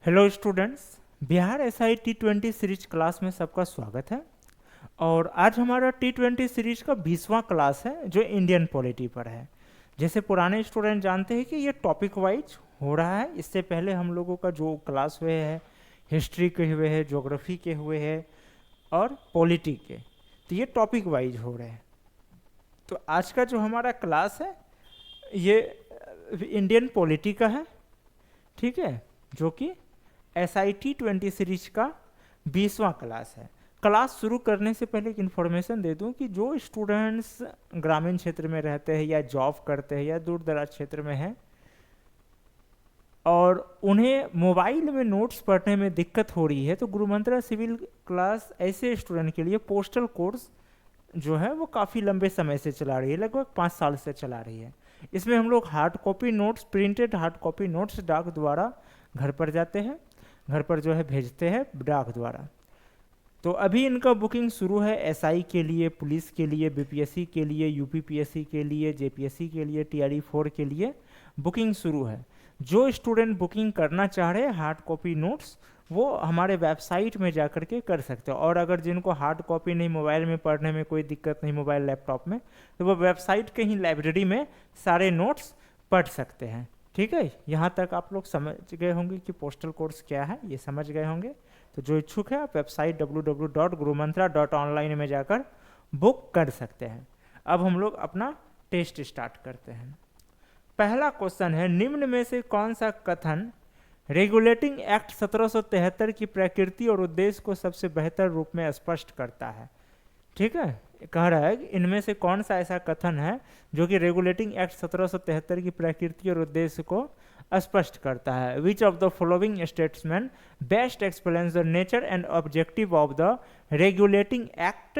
Hello students, Bihar SI T20 series class में सबका स्वागत है। और आज हमारा T20 सीरीज का 20वां क्लास है जो इंडियन पॉलिटी पर है। जैसे पुराने स्टूडेंट जानते हैं कि ये टॉपिक वाइज हो रहा है। इससे पहले हम लोगों का जो क्लास हुए हैं हिस्ट्री के हुए हैं, ज्योग्राफी के हुए हैं और पॉलिटी के, तो ये टॉपिक वाइज हो रहे हैं। तो आज का जो हमारा क्लास है ये इंडियन पॉलिटी का है, ठीक है, जो कि SIT 20 सीरीज का 20वां क्लास है। क्लास शुरू करने से पहले एक इन्फॉर्मेशन दे दूं कि जो स्टूडेंट्स ग्रामीण क्षेत्र में रहते हैं या जॉब करते हैं या दूर दराज क्षेत्र में हैं और उन्हें मोबाइल में नोट्स पढ़ने में दिक्कत हो रही है, तो गुरु मंत्रा सिविल क्लास ऐसे स्टूडेंट के लिए पोस्टल कोर्स जो है वो काफ़ी लंबे समय से चला रही है, लगभग 5 साल से चला रही है। इसमें हम लोग hard copy notes, printed hard copy notes डाक द्वारा घर पर जाते हैं, घर पर जो है भेजते हैं डाक द्वारा। तो अभी इनका बुकिंग शुरू है एसआई के लिए, पुलिस के लिए, बीपीएससी के लिए, यूपीपीएससी के लिए, जेपीएससी के लिए, TRE4 के लिए बुकिंग शुरू है। जो स्टूडेंट बुकिंग करना चाह रहे हैं हार्ड कॉपी नोट्स, वो हमारे वेबसाइट में जा करके कर सकते हो। और अगर जिनको हार्ड कॉपी नहीं, मोबाइल में पढ़ने में कोई दिक्कत नहीं, मोबाइल लैपटॉप में, तो वो वेबसाइट के ही लाइब्रेरी में सारे नोट्स पढ़ सकते हैं। ठीक है, यहाँ तक आप लोग समझ गए होंगे कि पोस्टल कोर्स क्या है, ये समझ गए होंगे। तो जो इच्छुक है आप वेबसाइट www.gurumantra.online में जाकर बुक कर सकते हैं। अब हम लोग अपना टेस्ट स्टार्ट करते हैं। पहला क्वेश्चन है, निम्न में से कौन सा कथन रेगुलेटिंग एक्ट 1773 की प्रकृति और उद्देश्य को सबसे बेहतर रूप में स्पष्ट करता है? ठीक है, कह रहा है कि इनमें से कौन सा ऐसा कथन है जो कि रेगुलेटिंग एक्ट 1773 की प्रकृति और उद्देश्य को स्पष्ट करता है। Which of the following statements best explains the nature and objective of the regulating act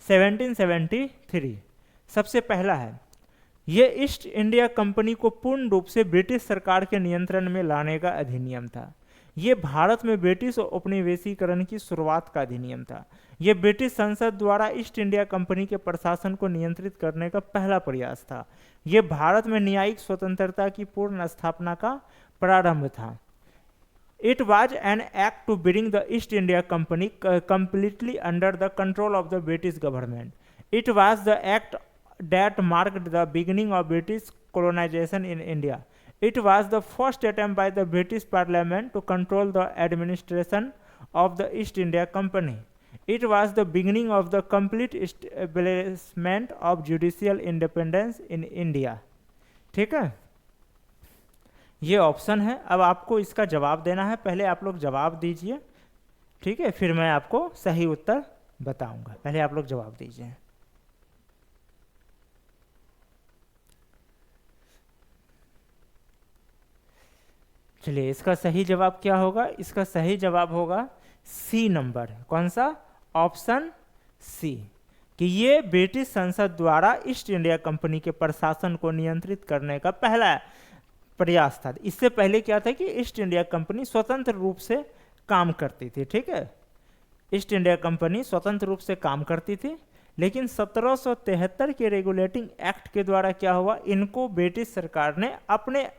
1773? सबसे पहला है, यह ईस्ट इंडिया कंपनी को पूर्ण रूप से ब्रिटिश सरकार के नियंत्रण में लाने का अधिनियम था। यह भारत में ब्रिटिश उपनिवेशीकरण की शुरुआत का अधिनियम था। यह ब्रिटिश संसद द्वारा ईस्ट इंडिया कंपनी के प्रशासन को नियंत्रित करने का पहला प्रयास था। यह भारत में न्यायिक स्वतंत्रता की पूर्ण स्थापना का प्रारंभ था। It was an act to bring the East India Company completely under the control of the British government. It was the act that marked the beginning of British colonization in India. It was the first attempt by the British Parliament to control the administration of the East India Company. It was the beginning of the complete establishment of judicial independence in India. ठीक है, ये option है। अब आपको इसका जवाब देना है। पहले आप लोग जवाब दीजिए, ठीक है, फिर मैं आपको सही उत्तर बताऊंगा। पहले आप लोग जवाब दीजिए। चलिए, इसका सही जवाब क्या होगा? इसका सही जवाब होगा सी नंबर। कौन सा? ऑप्शन सी, कि ये ब्रिटिश संसद द्वारा ईस्ट इंडिया कंपनी के प्रशासन को नियंत्रित करने का पहला प्रयास था। इससे पहले क्या था कि ईस्ट इंडिया कंपनी स्वतंत्र रूप से काम करती थी। ठीक है, ईस्ट इंडिया कंपनी स्वतंत्र रूप से काम करती थी, लेकिन 1773 के रेगुलेटिंग एक्ट के द्वारा क्या हुआ, इनको ब्रिटिश सरकार ने अपने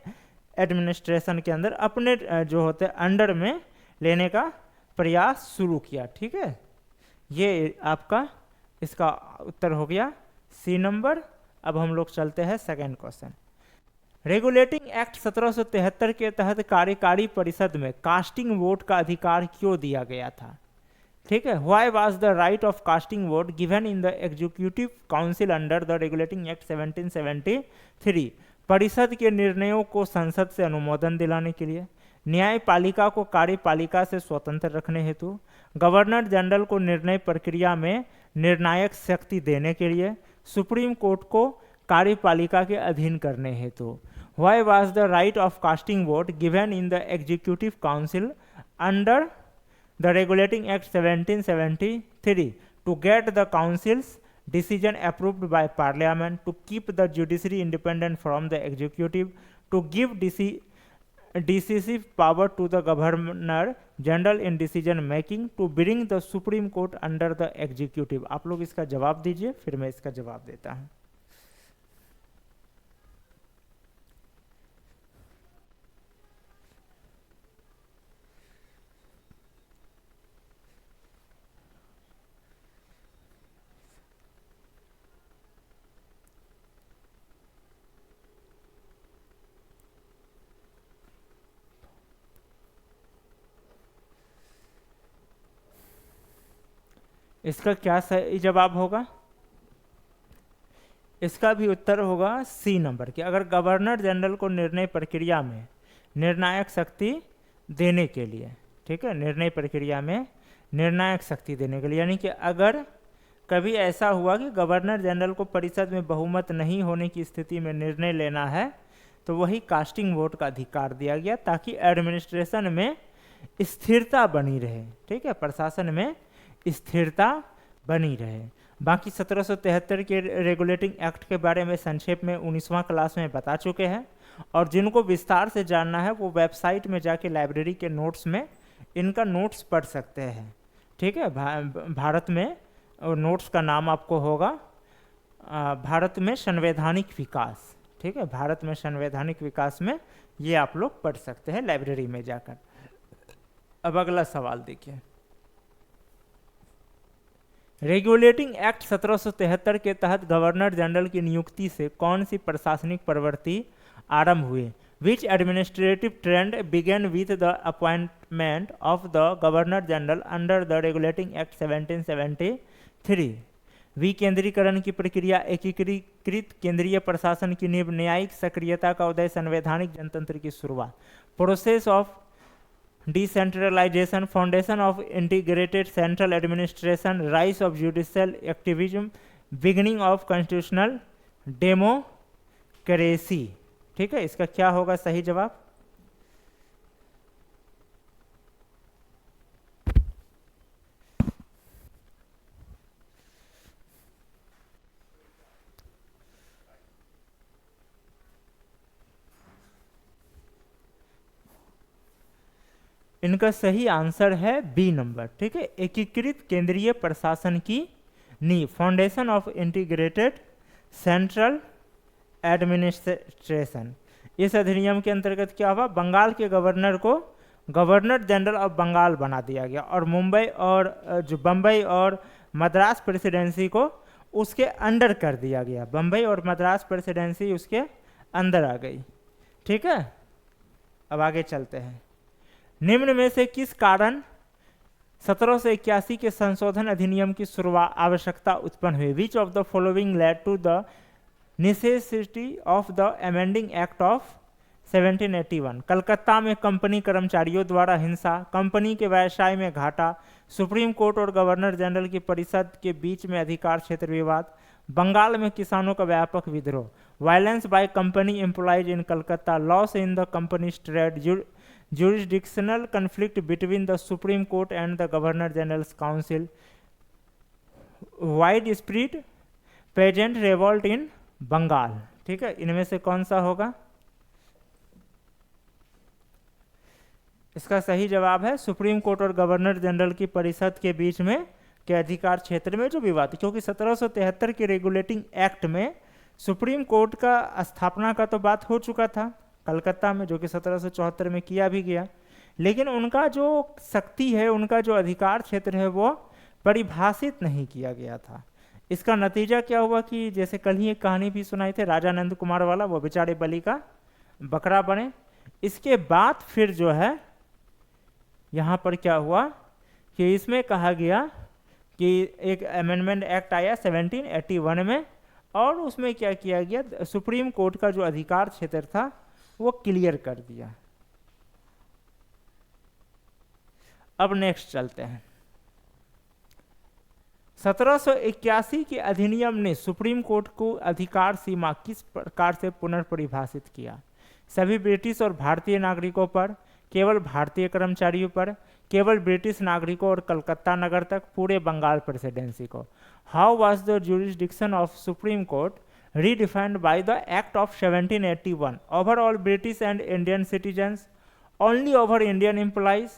एडमिनिस्ट्रेशन के अंदर, अपने जो होते अंडर में लेने का प्रयास शुरू किया। ठीक है, ये आपका इसका उत्तर हो गया सी नंबर। अब हम लोग चलते हैं सेकेंड क्वेश्चन। रेगुलेटिंग एक्ट 1773 के तहत कार्यकारी परिषद में कास्टिंग वोट का अधिकार क्यों दिया गया था? ठीक है, why was the right of casting vote given in the executive council under the regulating act 1773? परिषद के निर्णयों को संसद से अनुमोदन दिलाने के लिए, न्यायपालिका को कार्यपालिका से स्वतंत्र रखने हेतु, गवर्नर जनरल को निर्णय प्रक्रिया में निर्णायक शक्ति देने के लिए, सुप्रीम कोर्ट को कार्यपालिका के अधीन करने हेतु। Why was the right of casting vote given in the Executive Council under the Regulating Act 1773? To get the Council's decision approved by Parliament, to keep the judiciary independent from the executive, to give decisive power to the Governor General in decision making, to bring the Supreme Court under the executive. आप लोग इसका जवाब दीजिए, फिर मैं इसका जवाब देता हूँ। इसका क्या सही जवाब होगा? इसका भी उत्तर होगा सी नंबर कि अगर गवर्नर जनरल को निर्णय प्रक्रिया में निर्णायक शक्ति देने के लिए, ठीक है, निर्णय प्रक्रिया में निर्णायक शक्ति देने के लिए, यानी कि अगर कभी ऐसा हुआ कि गवर्नर जनरल को परिषद में बहुमत नहीं होने की स्थिति में निर्णय लेना है, तो वही कास्टिंग वोट का अधिकार दिया गया ताकि एडमिनिस्ट्रेशन में स्थिरता बनी रहे, ठीक है, प्रशासन में स्थिरता बनी रहे। बाकी 1773 के रेगुलेटिंग एक्ट के बारे में संक्षेप में 19वां क्लास में बता चुके हैं, और जिनको विस्तार से जानना है वो वेबसाइट में जाके लाइब्रेरी के नोट्स में इनका नोट्स पढ़ सकते हैं, ठीक है। भारत में नोट्स का नाम आपको होगा भारत में संवैधानिक विकास, ठीक है, भारत में संवैधानिक विकास में ये आप लोग पढ़ सकते हैं लाइब्रेरी में जाकर। अब अगला सवाल देखिए, रेगुलेटिंग एक्ट 1773 के तहत गवर्नर जनरल की नियुक्ति से कौन सी प्रशासनिक प्रवृत्ति आरंभ हुई? Which administrative trend began with the appointment of the governor general under the regulating act 1773? विकेंद्रीकरण की प्रक्रिया, एकीकृत केंद्रीय प्रशासन की नींव, न्यायिक सक्रियता का उदय, संवैधानिक जनतंत्र की शुरुआत। Process of decentralization, foundation of integrated central administration, rise of judicial activism, beginning of constitutional democracy, ठीक है। इसका क्या होगा सही जवाब? इनका सही आंसर है बी नंबर, ठीक है, एकीकृत केंद्रीय प्रशासन की नींव, foundation of integrated central administration. इस अधिनियम के अंतर्गत क्या हुआ? बंगाल के गवर्नर को गवर्नर जनरल ऑफ बंगाल बना दिया गया, और मुंबई और जो बम्बई और मद्रास प्रेसिडेंसी को उसके अंडर कर दिया गया। बम्बई और मद्रास प्रेसिडेंसी उसके अंदर आ गई, ठीक है। अब आगे चलते हैं। निम्न में से किस कारण 1781 के संशोधन अधिनियम की शुरुआत आवश्यकता उत्पन्न हुई? Which of the following led to the necessity of the amending act of 1781? Calcutta में कंपनी कर्मचारियों द्वारा हिंसा, कंपनी के व्यवसाय में घाटा, सुप्रीम कोर्ट और गवर्नर जनरल की परिषद के बीच में अधिकार क्षेत्र विवाद, बंगाल में किसानों का व्यापक विद्रोह, violence by company employees in Calcutta, loss in the companies trade, jurisdictional conflict between the Supreme Court and the Governor General's Council, widespread peasant revolt in Bengal, ठीक है। इनमें से कौन सा होगा? इसका सही जवाब है सुप्रीम कोर्ट और गवर्नर जनरल की परिषद के बीच में के अधिकार क्षेत्र में जो विवाद, क्योंकि 1773 के रेगुलेटिंग एक्ट में सुप्रीम कोर्ट का स्थापना का तो बात हो चुका था कलकत्ता में, जो कि 1774 में किया भी गया, लेकिन उनका जो शक्ति है, उनका जो अधिकार क्षेत्र है, वो परिभाषित नहीं किया गया था। इसका नतीजा क्या हुआ कि जैसे कल ही एक कहानी भी सुनाई थी राजा नंद कुमार वाला, वो बेचारे बलि का बकरा बने। इसके बाद फिर जो है यहाँ पर क्या हुआ कि इसमें कहा गया कि एक अमेंडमेंट एक्ट आया 1781 में, और उसमें क्या किया गया, सुप्रीम कोर्ट का जो अधिकार क्षेत्र था वो क्लियर कर दिया। अब नेक्स्ट चलते हैं। 1781 के अधिनियम ने सुप्रीम कोर्ट को अधिकार सीमा किस प्रकार से पुनर्परिभाषित किया? सभी ब्रिटिश और भारतीय नागरिकों पर, केवल भारतीय कर्मचारियों पर, केवल ब्रिटिश नागरिकों और कलकत्ता नगर तक, पूरे बंगाल प्रेसिडेंसी को? How was the jurisdiction of supreme court redefined by the Act of 1781? Over all British and Indian citizens, only over Indian employees,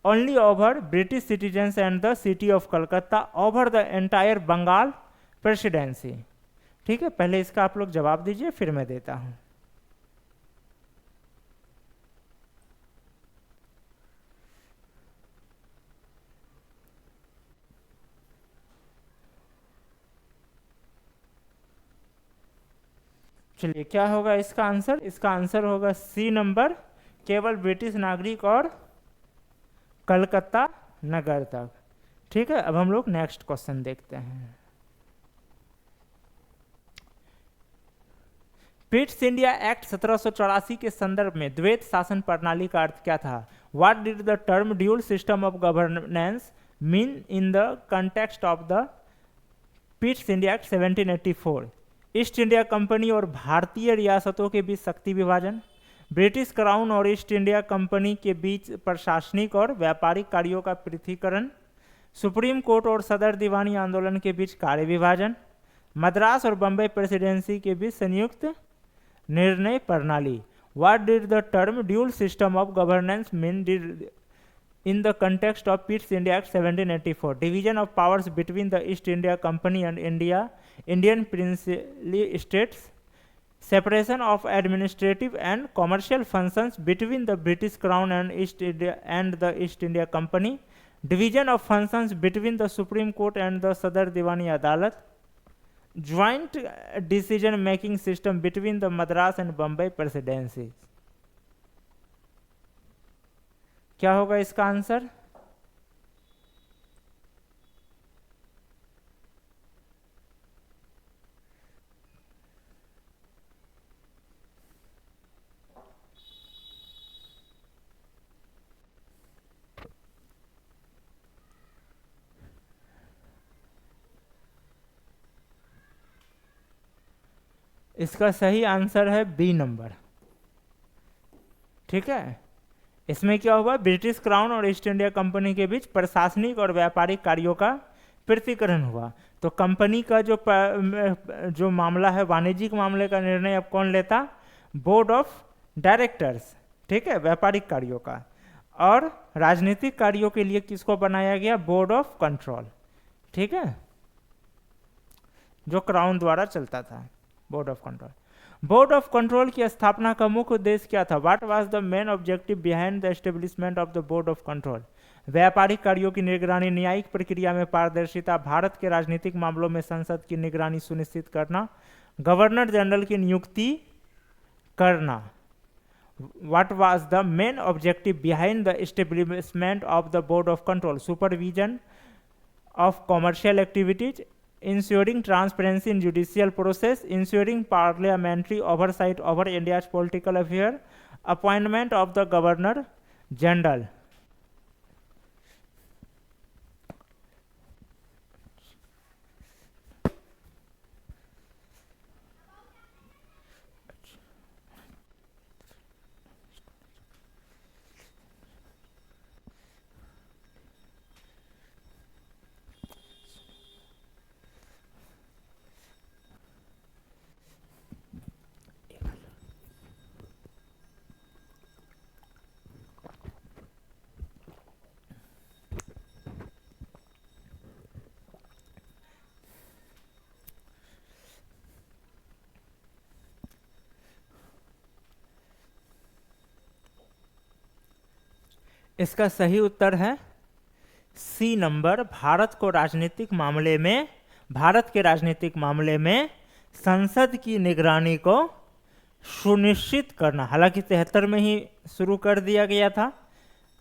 only over British citizens and the city of Calcutta, over the entire Bengal presidency? ठीक है, पहले इसका आप लोग जवाब दीजिए, फिर मैं देता हूं। चलिए, क्या होगा इसका आंसर? इसका आंसर होगा सी नंबर, केवल ब्रिटिश नागरिक और कलकत्ता नगर तक, ठीक है, अब हम लोग नेक्स्ट क्वेश्चन देखते हैं। पिट्स इंडिया एक्ट 1784 के संदर्भ में द्वैत शासन प्रणाली का अर्थ क्या था? What did the term dual system of governance mean in the context of the Pitt's India act 1784? East India company और भारतीय रियासतों के बीच शक्ति विभाजन, ब्रिटिश क्राउन और ईस्ट इंडिया कंपनी के बीच प्रशासनिक और व्यापारिक कार्यों का पृथकीकरण, सुप्रीम कोर्ट और सदर दीवानी आंदोलन के बीच कार्य विभाजन, मद्रास और बम्बई प्रेसिडेंसी के बीच संयुक्त निर्णय प्रणाली। What did the term dual system of governance mean in the context of Pitt's India Act 1784? Division of powers between the East India Company and Indian princely states, separation of administrative and commercial functions between the British Crown and the East India Company, division of functions between the Supreme Court and the Sadar Diwani Adalat, joint decision making system between the Madras and Bombay presidencies. क्या होगा इसका answer? इसका सही answer है B number. ठीक है, इसमें क्या हुआ, ब्रिटिश क्राउन और ईस्ट इंडिया कंपनी के बीच प्रशासनिक और व्यापारिक कार्यों का पृथकीकरण हुआ। तो कंपनी का जो मामला है, वाणिज्यिक मामले का निर्णय अब कौन लेता? Board of directors. ठीक है, व्यापारिक कार्यों का। और राजनीतिक कार्यों के लिए किसको बनाया गया? Board of control. ठीक है, जो क्राउन द्वारा चलता था, board of control. Board of control की स्थापना का मुख्य उद्देश्य क्या था? What was the main objective behind the establishment of the board of control? व्यापारिक कार्यों की निगरानी, न्यायिक प्रक्रिया में पारदर्शिता, भारत के राजनीतिक मामलों में संसद की निगरानी सुनिश्चित करना, गवर्नर जनरल की नियुक्ति करना। What was the main objective behind the establishment of the board of control? Supervision of commercial activities, ensuring transparency in judicial process, ensuring parliamentary oversight over India's political affairs, appointment of the governor general. इसका सही उत्तर है सी number. Bharat के राजनीतिक मामले में संसद की निगरानी को सुनिश्चित करना। हालांकि 73 में ही शुरू कर दिया गया था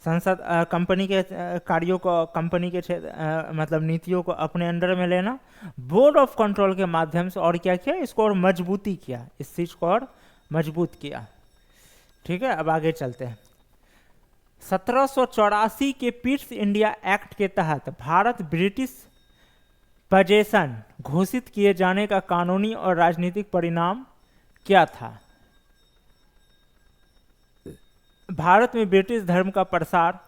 संसद कंपनी के कार्यों को, कंपनी के मतलब नीतियों को अपने अंडर में लेना। बोर्ड ऑफ कंट्रोल के माध्यम से और क्या किया, इसको और मजबूती किया, इस चीज को और मजबूत किया। ठीक है, अब आगे चलते हैं। 1784 के पिट्स इंडिया एक्ट के तहत भारत ब्रिटिश पजेशन घोषित किए जाने का कानूनी और राजनीतिक परिणाम क्या था? भारत में ब्रिटिश धर्म का प्रसार,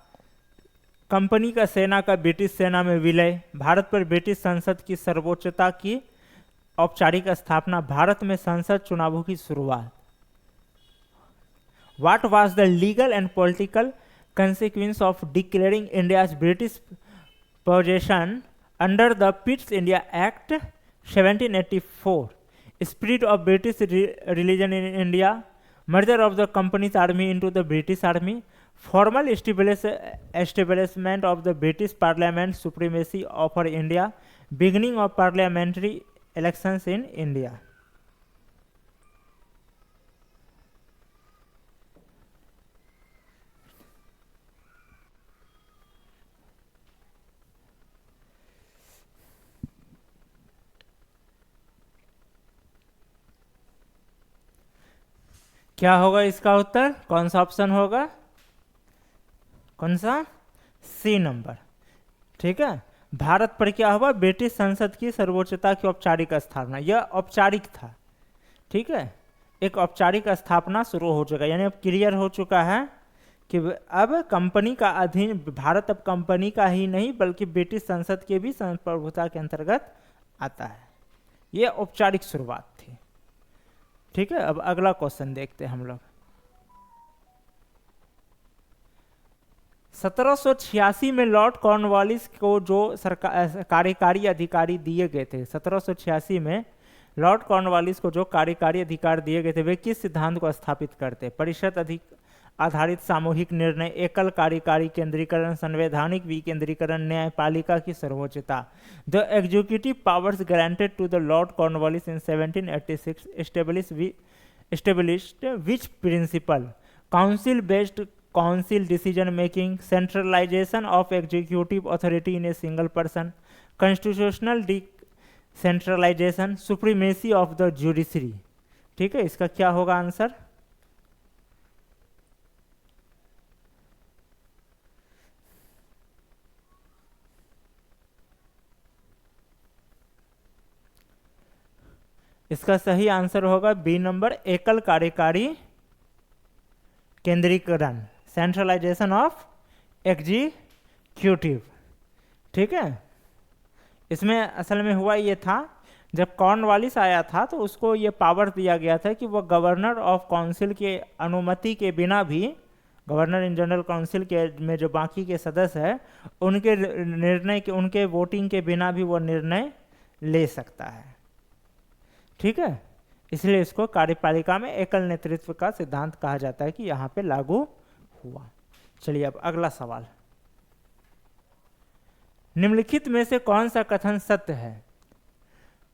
कंपनी का सेना का ब्रिटिश सेना में विलय, भारत पर ब्रिटिश संसद की सर्वोच्चता की औपचारिक स्थापना, भारत में संसद चुनावों की शुरुआत। What was the legal and political consequence of declaring India's British possession under the Pitt's India Act 1784? Spread of British religion in India, merger of the company's army into the British army, formal establishment of the British Parliament supremacy over India, beginning of parliamentary elections in India. क्या होगा इसका उत्तर? कौन सा option होगा? कौन सा? C number. ठीक है। भारत पर क्या हुआ? ब्रिटिश संसद की सर्वोच्चता की औपचारिक स्थापना। यह औपचारिक था। ठीक है, एक औपचारिक स्थापना शुरू हो चुका, यानी अब क्लियर हो चुका है कि अब कंपनी का अधीन, भारत अब कंपनी का ही नहीं बल्कि ब्रिटिश संसद के भी संप्रभुता के अंतर्गत आता है। यह औपचारिक शुरुआत थी। ठीक है, अब अगला क्वेश्चन देखते हैं हम लोग। 1786 में लॉर्ड कॉर्नवालिस को जो सरकार कार्यकारी अधिकारी दिए गए थे, 1786 में लॉर्ड कॉर्नवालिस को जो कार्यकारी अधिकार दिए गए थे वे किस सिद्धांत को स्थापित करते? परिषद अधिक आधारित सामूहिक निर्णय, एकल कार्यकारी केंद्रीकरण, संवैधानिक विकेंद्रीकरण, न्यायपालिका की सर्वोच्चता। The executive powers granted to the Lord Cornwallis in 1786 established which principle? Council based council decision making, centralization of executive authority in a single person, constitutional decentralization, supremacy of the judiciary। ठीक है, इसका क्या होगा answer? इसका सही answer होगा B number, एकल कार्यकारी केंद्रीकरण, सेंट्रलाइजेशन ऑफ एग्जीक्यूटिव। ठीक है, इसमें असल में हुआ ये था, जब कॉर्नवालिस आया था तो उसको ये पावर दिया गया था कि वह गवर्नर ऑफ काउंसिल के अनुमति के बिना भी, गवर्नर इन जनरल काउंसिल के में जो बाकी के सदस्य हैं उनके निर्णय के, उनके वोटिंग के बिना भी वो निर्णय ले सकता है। ठीक है, इसलिए इसको कार्यपालिका में एकल नेतृत्व का सिद्धांत कहा जाता है कि यहाँ पे लागू हुआ। चलिए अब अगला सवाल। निम्नलिखित में से कौन सा कथन सत्य है?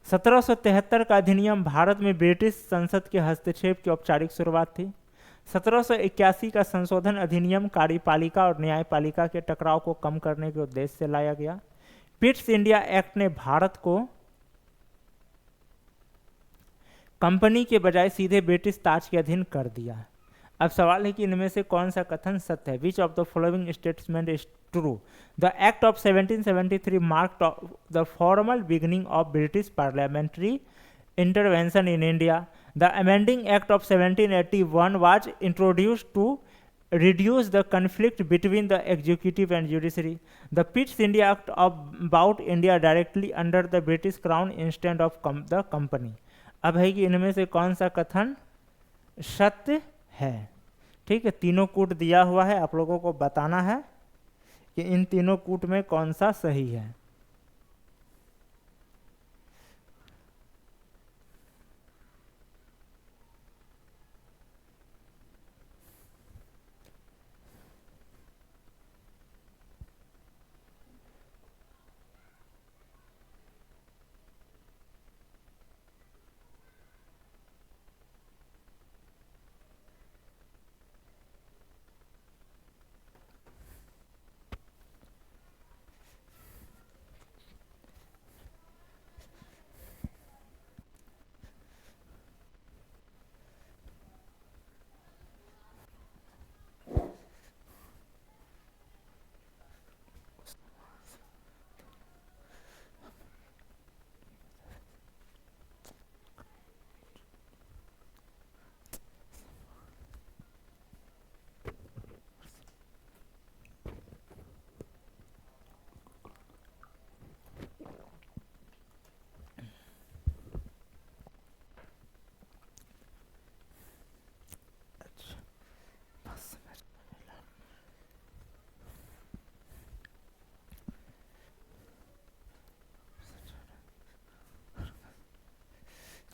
1773 का अधिनियम भारत में ब्रिटिश संसद के हस्तक्षेप की औपचारिक शुरुआत थी। 1781 का संशोधन अधिनियम कार्यपालिका और न्यायपालिका के टकराव को कम करने के उद्देश्य से लाया गया। पिट्स इंडिया एक्ट ने भारत को कंपनी के बजाय सीधे ब्रिटिश ताज के अधीन कर दिया। अब सवाल है कि इनमें से कौन सा कथन सत्य है? Which of the following statement is true? The act of 1773 marked the formal beginning of British parliamentary intervention in India. The amending act of 1781 was introduced to reduce the conflict between the executive and judiciary. The Pitt's India Act about India directly under the British Crown instead of the company। अब है कि इनमें से कौन सा कथन सत्य है? ठीक है, तीनों कूट दिया हुआ है, आप लोगों को बताना है कि इन तीनों कूट में कौन सा सही है।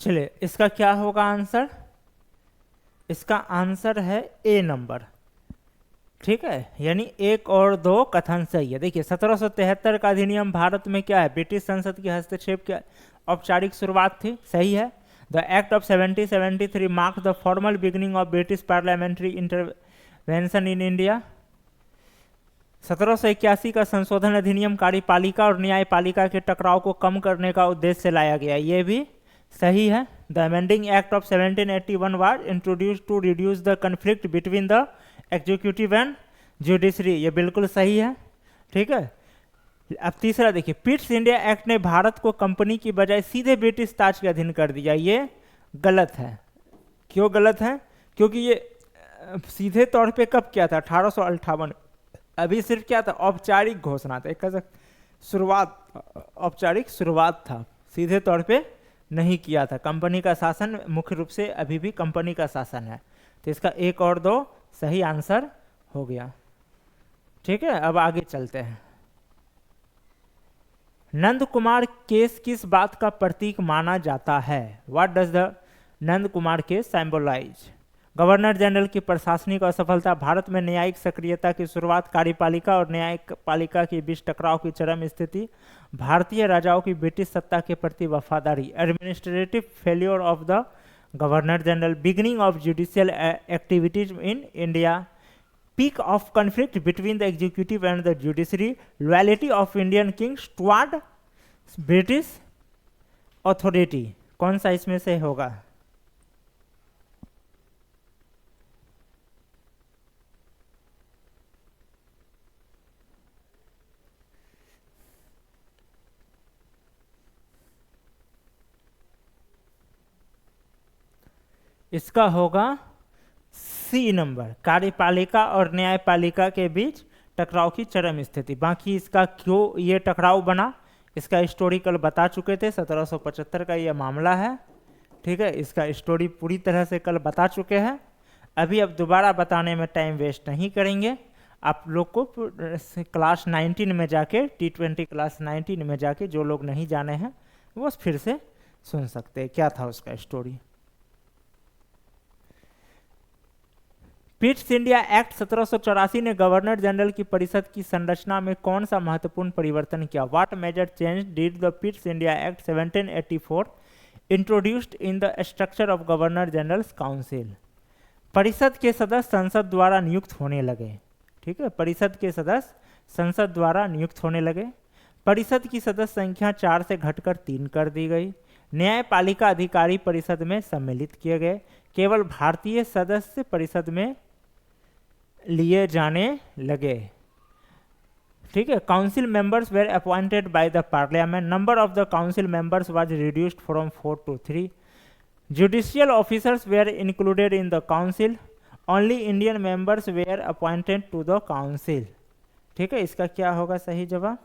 चलिए इसका क्या होगा आंसर? इसका आंसर है ए नंबर। ठीक है, यानी एक और दो कथन सही है। देखिए 1773 का अधिनियम भारत में क्या है? ब्रिटिश संसद के हस्तक्षेप की औपचारिक शुरुआत थी, सही है। The act of 1773 mark the formal beginning of British parliamentary intervention in India. 1781 का संशोधन अधिनियम कार्यपालिका और न्यायपालिका के टकराव को कम करने का उद्देश्य से लाया गया, ये भी सही है। The amending act of 1781 was introduced to reduce the conflict between the executive and judiciary, ये बिल्कुल सही है। ठीक है, अब तीसरा देखिए, पिट्स इंडिया एक्ट ने भारत को कंपनी की बजाय सीधे ब्रिटिश ताज के अधीन कर दिया, ये गलत है। क्यों गलत है? क्योंकि ये सीधे तौर पे कब किया था? 1858। अभी सिर्फ क्या था? औपचारिक घोषणा था, एक शुरुआत, औपचारिक शुरुआत था, सीधे तौर पे नहीं किया था। कंपनी का शासन मुख्य रूप से अभी भी कंपनी का शासन है, तो इसका 1 और 2 सही आंसर हो गया। ठीक है, अब आगे चलते हैं। नंद कुमार केस किस बात का प्रतीक माना जाता है? What does the Nand Kumar case symbolise? Governor general की प्रशासनिक असफलता, भारत में न्यायिक सक्रियता की शुरुआत, कार्यपालिका और न्यायिक पालिका के बीच टकराव की चरम स्थिति, भारतीय राजाओं की ब्रिटिश सत्ता के प्रति वफादारी, administrative failure of the governor general, beginning of judicial activities in India, peak of conflict between the executive and the judiciary, loyalty of Indian kings toward British authority। कौन सा इसमें से होगा? इसका होगा सी नंबर, कार्यपालिका और न्यायपालिका के बीच टकराव की चरम स्थिति। बाकी इसका क्यों ये टकराव बना, इसका स्टोरी कल बता चुके थे, 1775 का ये मामला है। ठीक है, इसका स्टोरी पूरी तरह से कल बता चुके हैं। अभी अब दोबारा बताने में टाइम वेस्ट नहीं करेंगे। आप लोग को क्लास 19 में जाके, T20 क्लास 19 में जाके जो लोग नहीं जाने हैं वो फिर से सुन सकते हैं क्या था उसका स्टोरी। पिट्स इंडिया एक्ट 1784 ने गवर्नर जनरल की परिषद की संरचना में कौन सा महत्वपूर्ण परिवर्तन किया? What major change did the Pitt's India act 1784 introduced in the structure of governor general's council? परिषद के सदस्य संसद द्वारा नियुक्त होने लगे। ठीक है, परिषद के सदस्य संसद द्वारा नियुक्त होने लगे। परिषद की सदस्य संख्या 4 से घटकर 3 कर दी गई। न्यायपालिका अधिकारी परिषद में सम्मिलित किए गए। केवल भारतीय सदस्य परिषद में लिए जाने लगे। ठीक है, council members were appointed by the parliament, number of the council members was reduced from 4 to 3, judicial officers were included in the council, only Indian members were appointed to the council. ठीक है, इसका क्या होगा सही जवाब?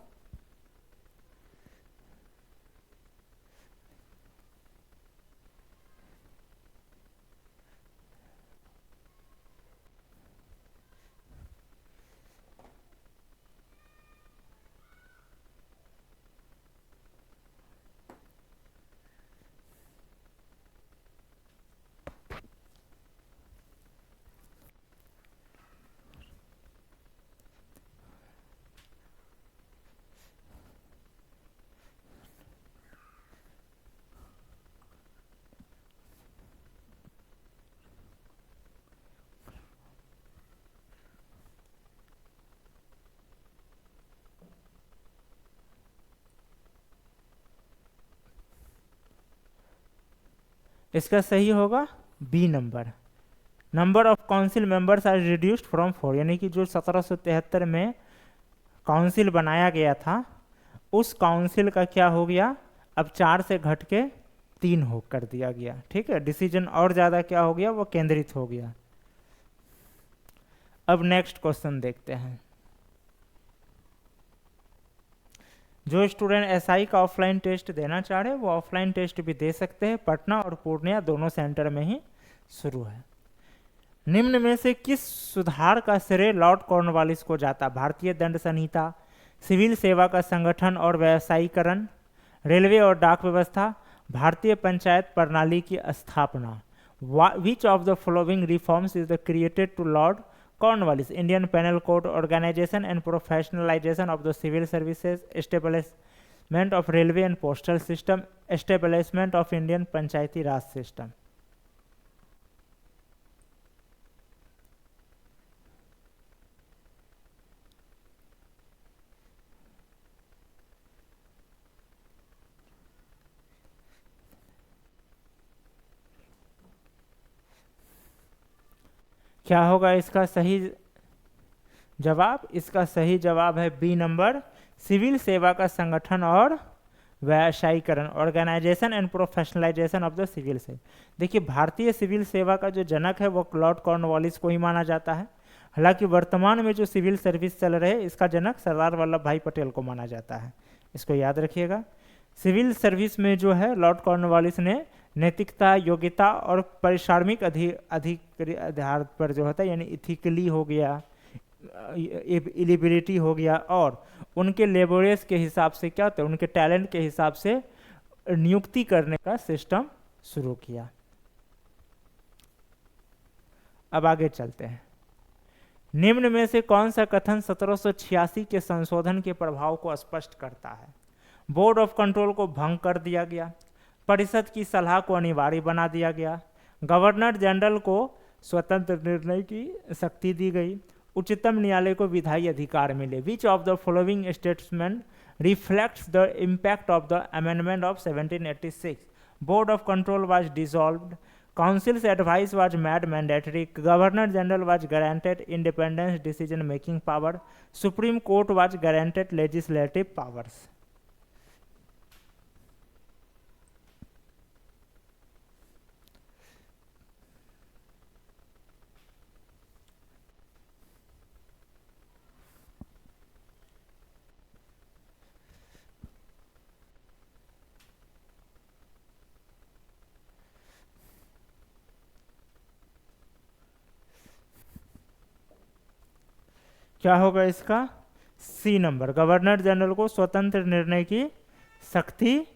इसका सही होगा B number, number of council members are reduced from 4, यानी कि जो 1773 में काउंसिल बनाया गया था उस काउंसिल का क्या हो गया, अब 4 से घट के 3 हो कर दिया गया। ठीक है, डिसीजन और ज़्यादा क्या हो गया, वो केंद्रित हो गया। अब नेक्स्ट क्वेश्चन देखते हैं। जो स्टूडेंट एसआई का ऑफलाइन टेस्ट देना चाह रहे हैं वो ऑफलाइन टेस्ट भी दे सकते हैं। पटना और पूर्णिया दोनों सेंटर में ही शुरू है। निम्न में से किस सुधार का श्रेय लॉर्ड कॉर्नवालिस को जाता? भारतीय दंड संहिता, सिविल सेवा का संगठन और व्यवसायीकरण, रेलवे और डाक व्यवस्था, भारतीय पंचायत प्रणाली की स्थापना। Which of the following reforms is the created to lord Cornwallis? Indian Penal Code, organization and professionalization of the civil services, establishment of railway and postal system, establishment of Indian Panchayati Raj system। क्या होगा इसका सही जवाब? इसका सही जवाब है B number, civil सेवा का संगठन और व्यावसायीकरण, organisation and professionalisation of the civil service. देखिए, भारतीय सिविल सेवा का जो जनक है वो लॉर्ड कॉर्नवालिस को ही माना जाता है। हालांकि वर्तमान में जो सिविल सर्विस चल रहे हैं इसका जनक सरदार वल्लभ भाई पटेल को माना जाता है, इसको याद रखिएगा। सिविल सर्विस में जो है लॉर्ड कॉर्नवालिस ने नैतिकता, योग्यता और पारिश्रमिक अधिक आधार पर जो होता है, यानी इथिकली हो गया, एलिजिबिलिटी हो गया, और उनके लेबोरेस के हिसाब से क्या होता है, उनके टैलेंट के हिसाब से नियुक्ति करने का सिस्टम शुरू किया। अब आगे चलते हैं। निम्न में से कौन सा कथन 1786 के संशोधन के प्रभाव को स्पष्ट करता है? बोर्ड ऑफ कंट्रोल को भंग कर दिया गया, परिषद की सलाह को अनिवार्य बना दिया गया, गवर्नर जनरल को स्वतंत्र निर्णय की शक्ति दी गई, उच्चतम न्यायालय को विधायी अधिकार मिले। विच of the following statement reflects the impact of the amendment of 1786? Board of control was dissolved, council's advice was made mandatory, governor general was granted independence decision making power, supreme court was granted legislative powers. क्या होगा इसका? सी number, governor general को स्वतंत्र निर्णय की शक्ति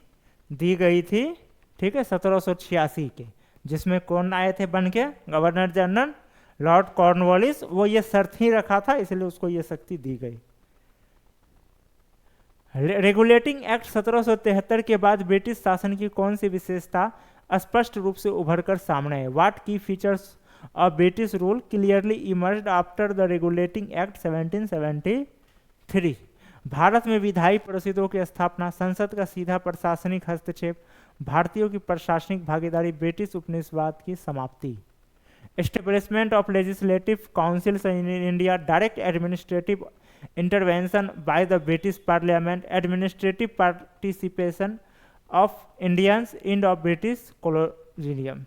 दी गई थी, ठीक है, 1786 के, जिसमें कौन आए थे बन के? Governor general Lord Cornwallis. वो ये शर्त ही रखा था, इसलिए उसको ये शक्ति दी गई। रेगुलेटिंग एक्ट 1773 के बाद ब्रिटिश शासन की कौन सी विशेषता स्पष्ट रूप से उभर कर सामने है? व्हाट की features of British rule clearly emerged after the regulating act 1773? Bharat में विधायी परिषदों की स्थापना, संसद का सीधा प्रशासनिक हस्तक्षेप, भारतीयों की प्रशासनिक भागीदारी, ब्रिटिश उपनिवेशवाद की समाप्ति। Establishment of legislative councils in India, direct administrative intervention by the British Parliament, administrative participation of Indians in the British colonialism.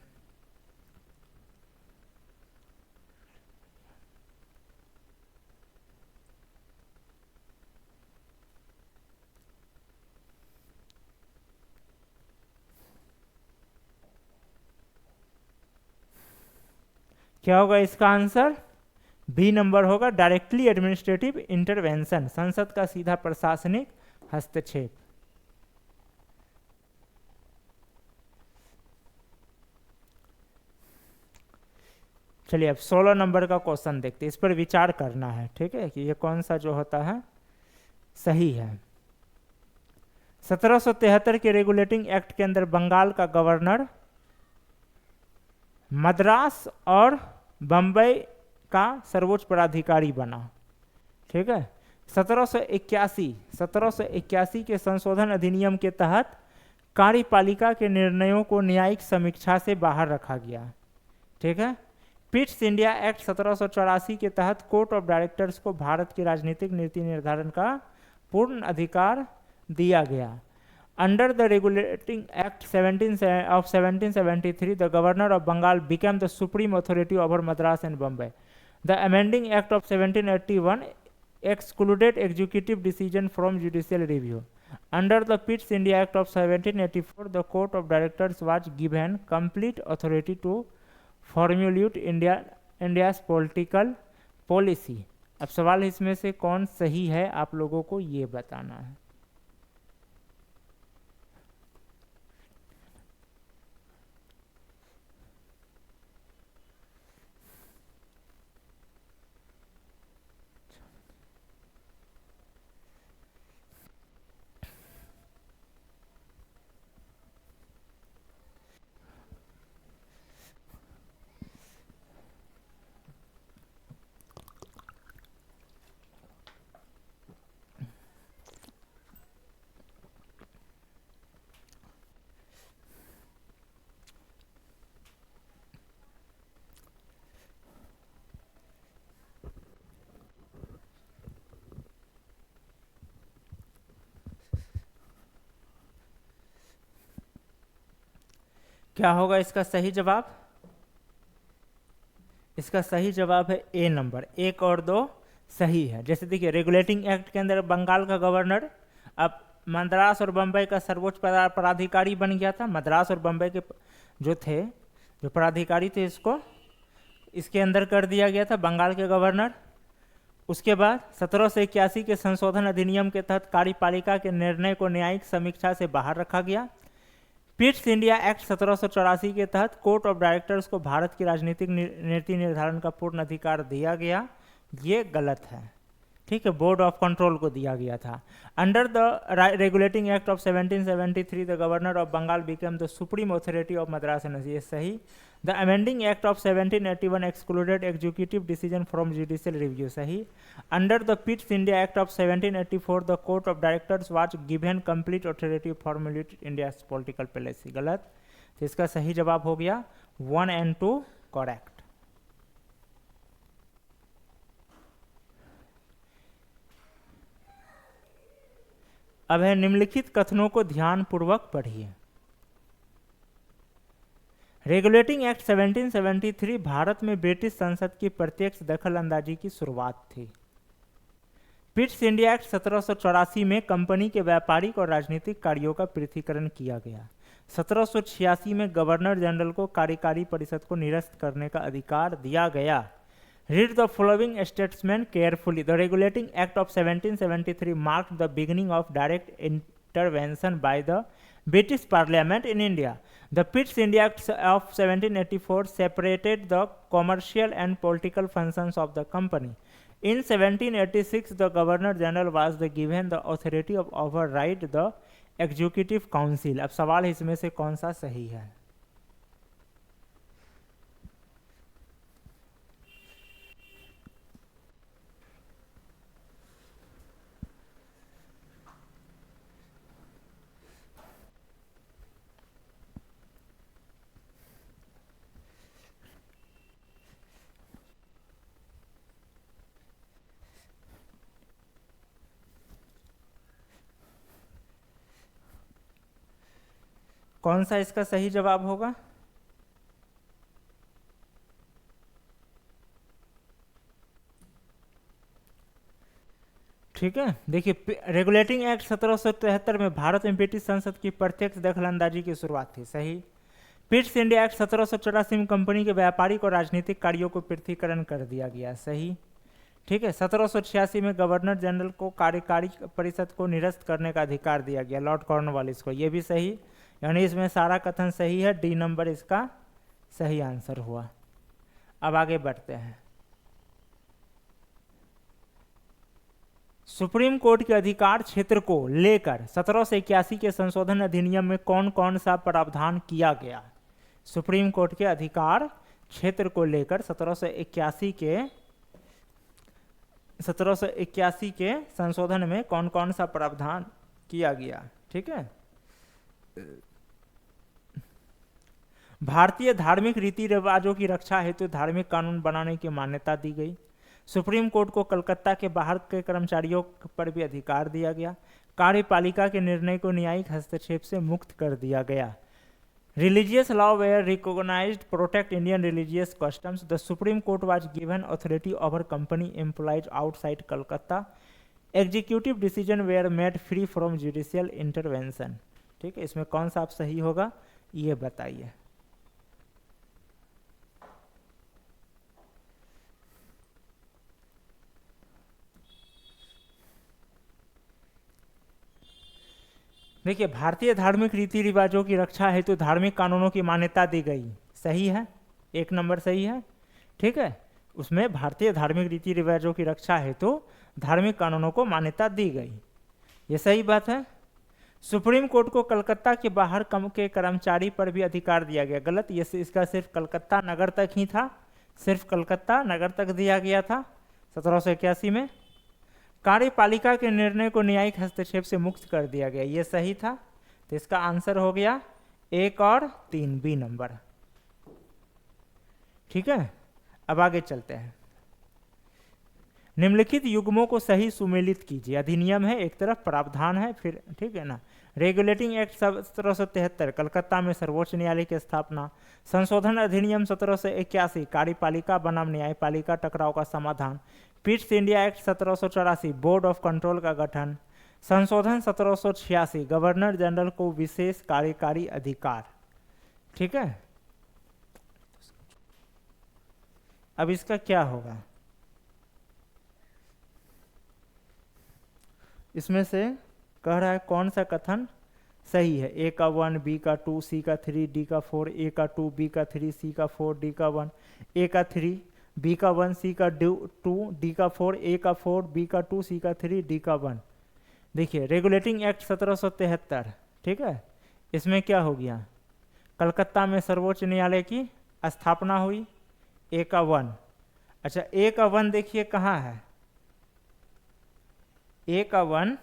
क्या होगा इसका आंसर? बी नंबर होगा, डायरेक्टली एडमिनिस्ट्रेटिव इंटरवेंशन, संसद का सीधा प्रशासनिक हस्तक्षेप। चलिए अब 16 नंबर का क्वेश्चन देखते हैं, इस पर विचार करना है, ठीक है, कि ये कौन सा जो होता है सही है। 1773 के रेगुलेटिंग एक्ट के अंदर बंगाल का गवर्नर मद्रास और बंबई का सर्वोच्च पदाधिकारी बना, ठीक है। 1781 के संशोधन अधिनियम के तहत कार्यपालिका के निर्णयों को न्यायिक समीक्षा से बाहर रखा गया, ठीक है। पिट्स इंडिया एक्ट 1784 के तहत कोर्ट ऑफ डायरेक्टर्स को भारत की राजनीतिक नीति निर्धारण का पूर्ण अधिकार दिया गया। Under the regulating act 1773 the governor of Bengal became the supreme authority over Madras and Bombay. The amending act of 1781 excluded executive decision from judicial review. Under the Pitt's India Act of 1784, the Court of Directors was given complete authority to formulate India's political policy. अब सवाल इसमें से कौन सही है आप लोगों को ये बताना है। क्या होगा इसका सही जवाब? इसका सही जवाब है ए नंबर, 1 और 2 सही है। जैसे देखिए रेगुलेटिंग एक्ट के अंदर बंगाल का गवर्नर अब मद्रास और बम्बई का सर्वोच्च पदाधिकारी बन गया था। मद्रास और बम्बई के जो थे, जो पदाधिकारी थे, इसको इसके अंदर कर दिया गया था, बंगाल के गवर्नर। उसके बाद 1781 के संशोधन अधिनियम के तहत कार्यपालिका के निर्णय को न्यायिक समीक्षा से बाहर रखा गया। पिट्स इंडिया एक्ट 1784 के तहत कोर्ट ऑफ डायरेक्टर्स को भारत की राजनीतिक नीति निर्धारण का पूर्ण अधिकार दिया गया। ये गलत है, ठीक है, बोर्ड ऑफ कंट्रोल को दिया गया था। Under the regulating act of 1773 the governor of Bengal became the supreme authority of Madras and ये सही। The amending act of 1781 excluded executive decision from judicial review सही। Under the Pitt's India act of 1784 the court of directors was given complete authority formulate India's political policy गलत। तो इसका सही जवाब हो गया 1 and 2 करेक्ट। अब है निम्नलिखित कथनों को ध्यानपूर्वक पढ़िए। रेगुलेटिंग एक्ट 1773 भारत में ब्रिटिश संसद की प्रत्यक्ष दखल अंदाजी की शुरुआत थी। पिट्स इंडिया एक्ट 1784 में कंपनी के व्यापारिक और राजनीतिक कार्यों का पृथक्करण किया गया। 1786 में गवर्नर जनरल को कार्यकारी परिषद को निरस्त करने का अधिकार दिया गया। Read the following statement carefully. The Regulating Act of 1773 marked the beginning of direct intervention by the British Parliament in India. The Pitt's India Act of 1784 separated the commercial and political functions of the company. In 1786, the Governor General was given the authority of override the Executive Council. अब सवाल है इसमें से कौन सा सही है? कौन सा इसका सही जवाब होगा? ठीक है, देखिए रेगुलेटिंग एक्ट 1773 में भारत में ब्रिटिश संसद की प्रत्यक्ष दखलंदाजी की शुरुआत थी सही। पिट्स इंडिया एक्ट 1784 में कंपनी के व्यापारिक और राजनीतिक कार्यों को पृथक्करण कर दिया गया सही। ठीक है, 1786 में गवर्नर जनरल को कार्यकारी परिषद को निरस्त करने का अधिकार दिया गया, लॉर्ड कॉर्नवालिस को, ये भी सही। यानी इसमें सारा कथन सही है, डी नंबर इसका सही आंसर हुआ। अब आगे बढ़ते हैं। सुप्रीम कोर्ट के अधिकार क्षेत्र को लेकर 1781 के संशोधन अधिनियम में कौन कौन सा प्रावधान किया गया? सुप्रीम कोर्ट के अधिकार क्षेत्र को लेकर 1781 के संशोधन में कौन कौन सा प्रावधान किया गया? ठीक है, भारतीय धार्मिक रीति रिवाजों की रक्षा हेतु धार्मिक कानून बनाने की मान्यता दी गई। सुप्रीम कोर्ट को कलकत्ता के बाहर के कर्मचारियों पर भी अधिकार दिया गया। कार्यपालिका के निर्णय को न्यायिक हस्तक्षेप से मुक्त कर दिया गया। Religious law were recognised protect Indian religious customs. The supreme court was given authority over company employees outside Calcutta. Executive decision were made free from judicial intervention. ठीक है, इसमें कौन सा आप सही होगा ये बताइए। देखिए, भारतीय धार्मिक रीति रिवाजों की रक्षा हेतु धार्मिक कानूनों की मान्यता दी गई, सही है, 1 नंबर सही है। ठीक है, उसमें भारतीय धार्मिक रीति रिवाजों की रक्षा हेतु धार्मिक कानूनों को मान्यता दी गई, ये सही बात है। सुप्रीम कोर्ट को कलकत्ता के बाहर के कर्मचारी पर भी अधिकार दिया गया, गलत। ये इसका सिर्फ कलकत्ता नगर तक ही था, सिर्फ कलकत्ता नगर तक दिया गया था 1781 में। कार्यपालिका के निर्णय को न्यायिक हस्तक्षेप से मुक्त कर दिया गया, ये सही था। तो इसका आंसर हो गया 1 और 3, बी नंबर। ठीक है, अब आगे चलते हैं। निम्नलिखित युग्मों को सही सुमेलित कीजिए। अधिनियम है एक तरफ, प्रावधान है फिर, ठीक है ना। रेगुलेटिंग एक्ट 1773 कलकत्ता में सर्वोच्च न्यायालय की स्थापना। संशोधन अधिनियम 1781 कार्यपालिका बनाम न्यायपालिका टकराव का समाधान। पिट्स India act 1784 board of control का गठन। संशोधन 1786 गवर्नर जनरल को विशेष कार्यकारी अधिकार। ठीक है, अब इसका क्या होगा, इसमें से कह रहा है कौन सा कथन सही है। ए का 1, बी का 2, सी का 3, डी का 4, ए का 2, बी का 3, सी का 4, डी का 1, ए का 3, बी का 1, सी का 2, डी का 4, ए का 4, बी का 2, सी का 3, डी का 1। देखिए रेगुलेटिंग एक्ट 1773, ठीक है, इसमें क्या हो गया, कलकत्ता में सर्वोच्च न्यायालय की स्थापना हुई। ए का 1, अच्छा ए का 1 देखिए कहाँ है, ए का 1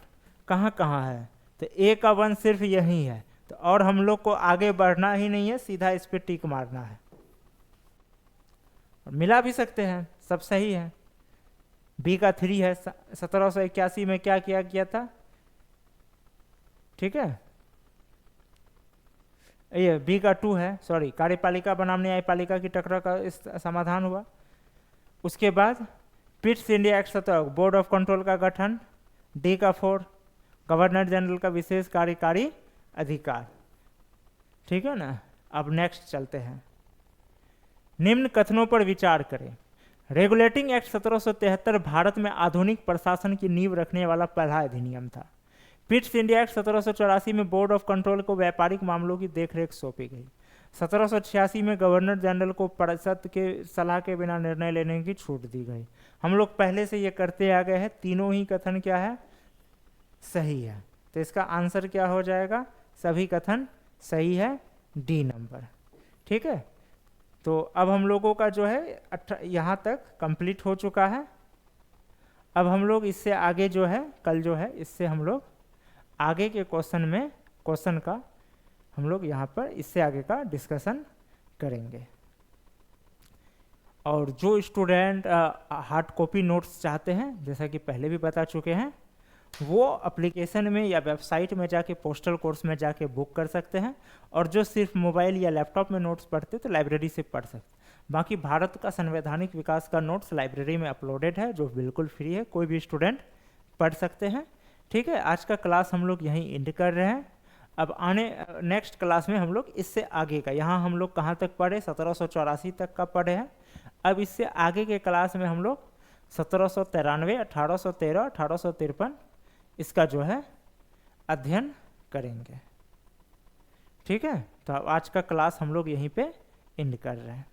कहाँ कहाँ है, तो ए का 1 सिर्फ यही है, तो और हम लोग को आगे बढ़ना ही नहीं है, सीधा इस पे टिक मारना है। मिला भी सकते हैं, सब सही है। बी का 3 है, 1781 में क्या किया गया था, ठीक है, ये बी का 2 है, सॉरी, कार्यपालिका बनाम न्यायपालिका की टकराव का इस समाधान हुआ। उसके बाद पिट्स India act 17 board of control का गठन। डी का 4 गवर्नर जनरल का विशेष कार्यकारी अधिकार। ठीक है ना, अब नेक्स्ट चलते हैं। निम्न कथनों पर विचार करें। रेगुलेटिंग एक्ट 1773 भारत में आधुनिक प्रशासन की नींव रखने वाला पहला अधिनियम था। पिट्स इंडिया एक्ट 1784 में बोर्ड ऑफ कंट्रोल को व्यापारिक मामलों की देखरेख सौंपी गई। 1786 में गवर्नर जनरल को परिषद के सलाह के बिना निर्णय लेने की छूट दी गई। हम लोग पहले से ये करते आ गए हैं, तीनों ही कथन क्या है, सही है, तो इसका आंसर क्या हो जाएगा, सभी कथन सही है, डी नंबर। ठीक है, तो अब हम लोगों का जो है यहाँ तक कंप्लीट हो चुका है। अब हम लोग इससे आगे जो है, कल जो है, इससे हम लोग आगे के क्वेश्चन का हम लोग यहाँ पर इससे आगे का डिस्कशन करेंगे। और जो स्टूडेंट हार्ड कॉपी नोट्स चाहते हैं, जैसा कि पहले भी बता चुके हैं, वो एप्लीकेशन में या वेबसाइट में जाके पोस्टल कोर्स में जाके बुक कर सकते हैं। और जो सिर्फ मोबाइल या लैपटॉप में नोट्स पढ़ते तो लाइब्रेरी से पढ़ सकते। बाकी भारत का संवैधानिक विकास का नोट्स लाइब्रेरी में अपलोडेड है, जो बिल्कुल फ्री है, कोई भी स्टूडेंट पढ़ सकते हैं। ठीक है, आज का क्लास हम लोग यहीं एंड कर रहे हैं। अब नेक्स्ट क्लास में हम लोग इससे आगे का, यहाँ हम लोग कहाँ तक पढ़े, 1784 तक का पढ़े हैं। अब इससे आगे के क्लास में हम लोग 1793, 1813, 1853 इसका जो है अध्ययन करेंगे। ठीक है, तो अब आज का क्लास हम लोग यहीं पे एंड कर रहे हैं।